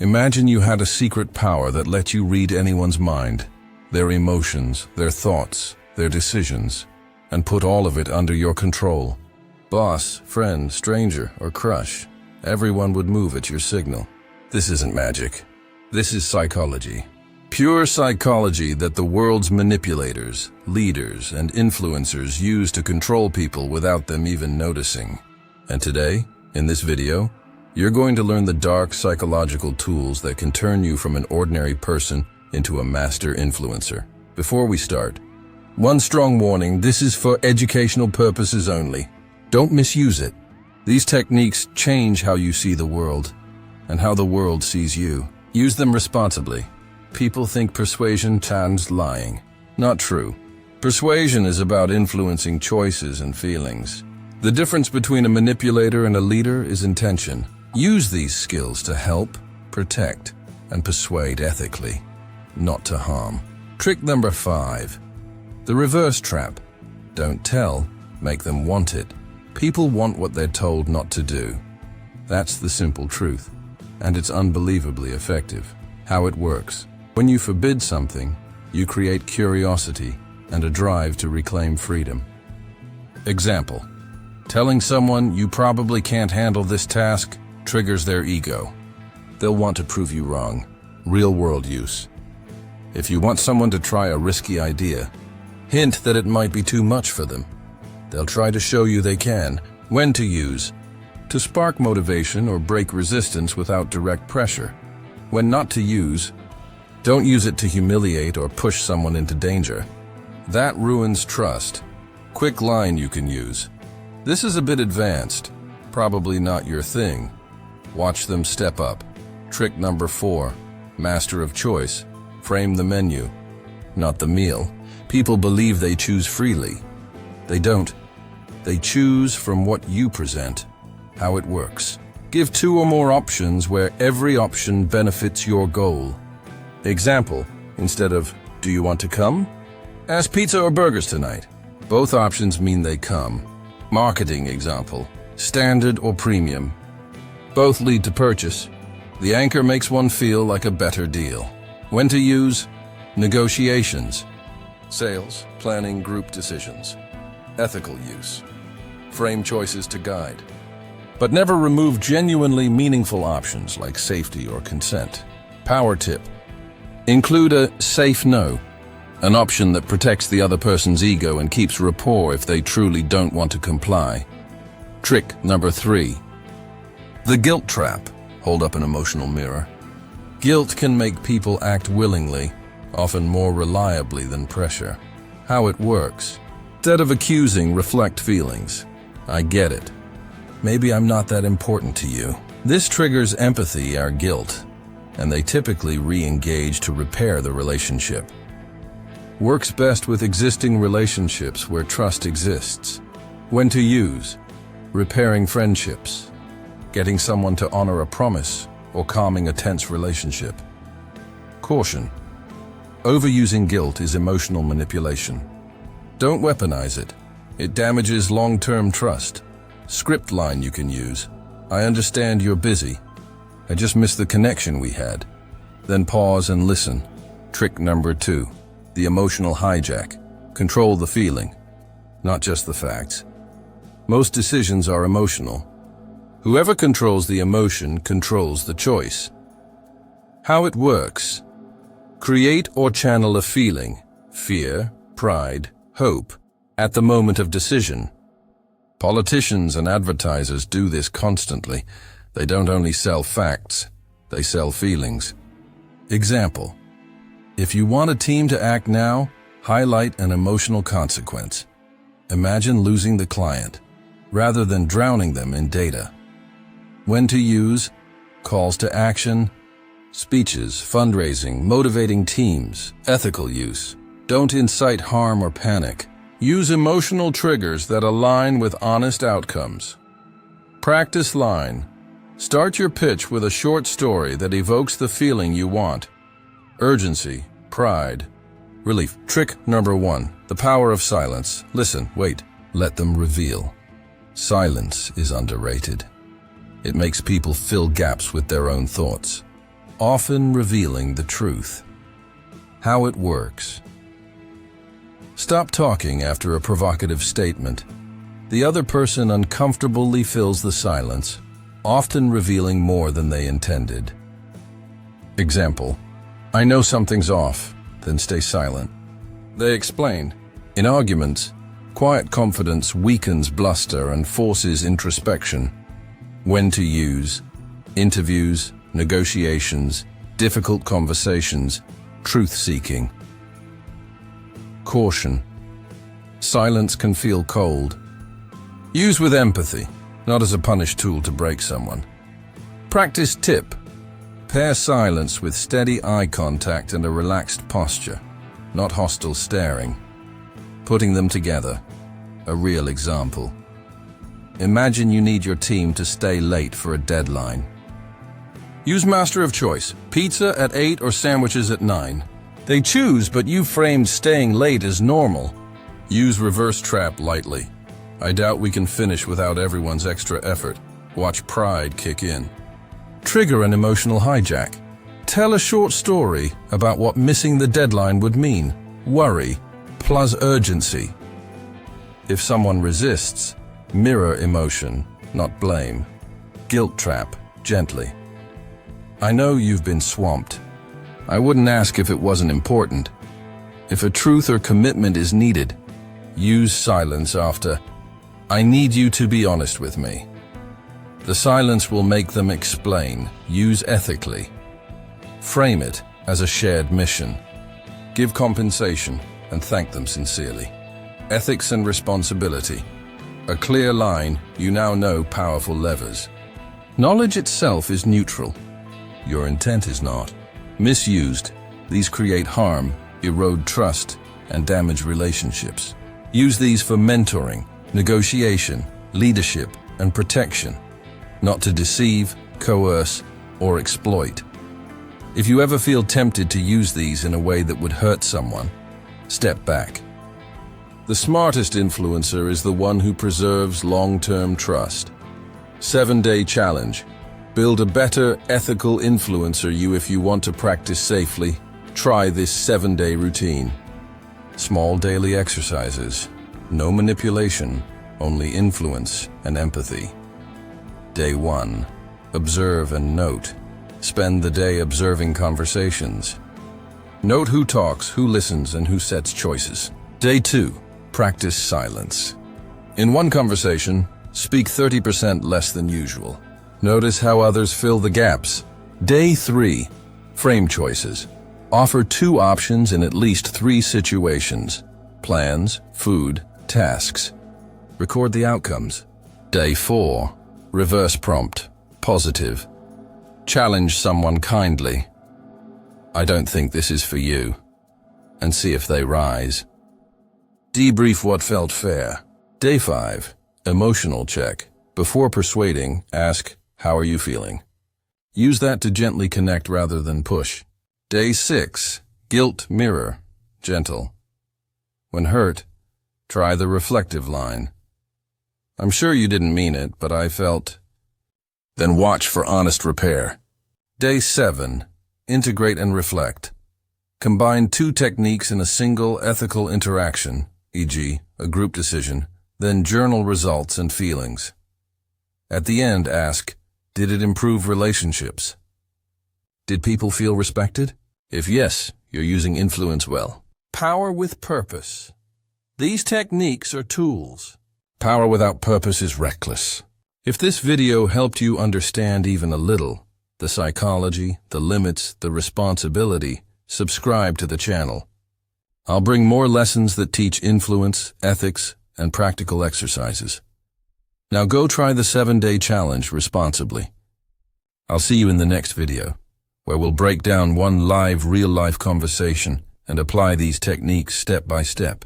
Imagine you had a secret power that let you read anyone's mind, their emotions, their thoughts, their decisions, and put all of it under your control. Boss, friend, stranger, or crush, everyone would move at your signal. This isn't magic. This is psychology. Pure psychology that the world's manipulators, leaders, and influencers use to control people without them even noticing. And today, in this video, you're going to learn the dark psychological tools that can turn you from an ordinary person into a master influencer. Before we start, one strong warning: this is for educational purposes only. Don't misuse it. These techniques change how you see the world and how the world sees you. Use them responsibly. People think persuasion means lying. Not true. Persuasion is about influencing choices and feelings. The difference between a manipulator and a leader is intention. Use these skills to help, protect, and persuade ethically, not to harm. Trick number 5. The reverse trap. Don't tell, make them want it. People want what they're told not to do. That's the simple truth, and it's unbelievably effective. How it works. When you forbid something, you create curiosity and a drive to reclaim freedom. Example: telling someone you probably can't handle this task triggers their ego. They'll want to prove you wrong. Real-world use. If you want someone to try a risky idea, hint that it might be too much for them. They'll try to show you they can. When to use: to spark motivation or break resistance without direct pressure. When not to use: don't use it to humiliate or push someone into danger. That ruins trust. Quick line you can use: this is a bit advanced, probably not your thing. Watch them step up. Trick number 4. Master of choice. Frame the menu, not the meal. People believe they choose freely. They don't. They choose from what you present. How it works. Give 2 or more options where every option benefits your goal. Example: instead of "Do you want to come?" ask "Pizza or burgers tonight?" Both options mean they come. Marketing example: standard or premium. Both lead to purchase. The anchor makes one feel like a better deal. When to use: negotiations, sales, planning, group decisions. Ethical use. Frame choices to guide. But never remove genuinely meaningful options like safety or consent. Power tip: include a safe no, an option that protects the other person's ego and keeps rapport if they truly don't want to comply. Trick number 3. The guilt trap. Hold up an emotional mirror. Guilt can make people act willingly, often more reliably than pressure. How it works. Instead of accusing, reflect feelings. I get it. Maybe I'm not that important to you. This triggers empathy or guilt, and they typically re-engage to repair the relationship. Works best with existing relationships where trust exists. When to use: repairing friendships, getting someone to honor a promise, or calming a tense relationship. Caution: overusing guilt is emotional manipulation. Don't weaponize it. It damages long-term trust. Script line you can use: I understand you're busy. I just missed the connection we had. Then pause and listen. Trick number 2. The emotional hijack. Control the feeling, not just the facts. Most decisions are emotional. Whoever controls the emotion controls the choice. How it works. Create or channel a feeling: fear, pride, hope, at the moment of decision. Politicians and advertisers do this constantly. They don't only sell facts, they sell feelings. Example: if you want a team to act now, highlight an emotional consequence. Imagine losing the client, rather than drowning them in data. When to use: calls to action, speeches, fundraising, motivating teams. Ethical use: don't incite harm or panic. Use emotional triggers that align with honest outcomes. Practice line: start your pitch with a short story that evokes the feeling you want. Urgency, pride, relief. Trick number 1. The power of silence. Listen, wait, let them reveal. Silence is underrated. It makes people fill gaps with their own thoughts. often revealing the truth. How it works. Stop talking after a provocative statement. The other person uncomfortably fills the silence, often revealing more than they intended. Example: I know something's off, then stay silent. They explain. In arguments, quiet confidence weakens bluster and forces introspection. When to use: interviews, negotiations, difficult conversations, truth-seeking. Caution. Silence can feel cold. Use with empathy, not as a punish tool to break someone. Practice tip. Pair silence with steady eye contact and a relaxed posture, not hostile staring. Putting them together. A real example. Imagine you need your team to stay late for a deadline. Use master of choice. Pizza at 8 or sandwiches at 9. They choose, but you framed staying late as normal. Use reverse trap lightly. I doubt we can finish without everyone's extra effort. Watch pride kick in. Trigger an emotional hijack. Tell a short story about what missing the deadline would mean. Worry plus urgency. If someone resists, mirror emotion, not blame. Guilt trap, gently. I know you've been swamped. I wouldn't ask if it wasn't important. If a truth or commitment is needed, use silence after, I need you to be honest with me. The silence will make them explain. Use ethically. Frame it as a shared mission. Give compensation and thank them sincerely. Ethics and responsibility. A clear line, you now know powerful levers. Knowledge itself is neutral. Your intent is not. Misused, these create harm, erode trust, and damage relationships. Use these for mentoring, negotiation, leadership, and protection, not to deceive, coerce, or exploit. If you ever feel tempted to use these in a way that would hurt someone, step back. The smartest influencer is the one who preserves long-term trust. 7-day challenge. Build a better, ethical influencer you if you want to practice safely. Try this 7-day routine. Small daily exercises. No manipulation, only influence and empathy. Day 1. Observe and note. Spend the day observing conversations. Note who talks, who listens, and who sets choices. Day 2. Practice silence. In one conversation, speak 30% less than usual. Notice how others fill the gaps. Day 3. Frame choices. Offer 2 options in at least 3 situations. Plans, food, tasks. Record the outcomes. Day 4. Reverse prompt. Positive. Challenge someone kindly. I don't think this is for you. And see if they rise. Debrief what felt fair. Day 5. Emotional check. Before persuading, ask, how are you feeling? Use that to gently connect rather than push. Day 6. Guilt mirror. Gentle. When hurt, try the reflective line. I'm sure you didn't mean it, but I felt. Then watch for honest repair. Day 7. Integrate and reflect. Combine 2 techniques in a single ethical interaction, e.g., a group decision, then journal results and feelings. At the end, ask, did it improve relationships? Did people feel respected? If yes, you're using influence well. Power with purpose. These techniques are tools. Power without purpose is reckless. If this video helped you understand even a little, the psychology, the limits, the responsibility, subscribe to the channel. I'll bring more lessons that teach influence, ethics, and practical exercises. Now go try the 7-day challenge responsibly. I'll see you in the next video, where we'll break down one live, real-life conversation and apply these techniques step by step.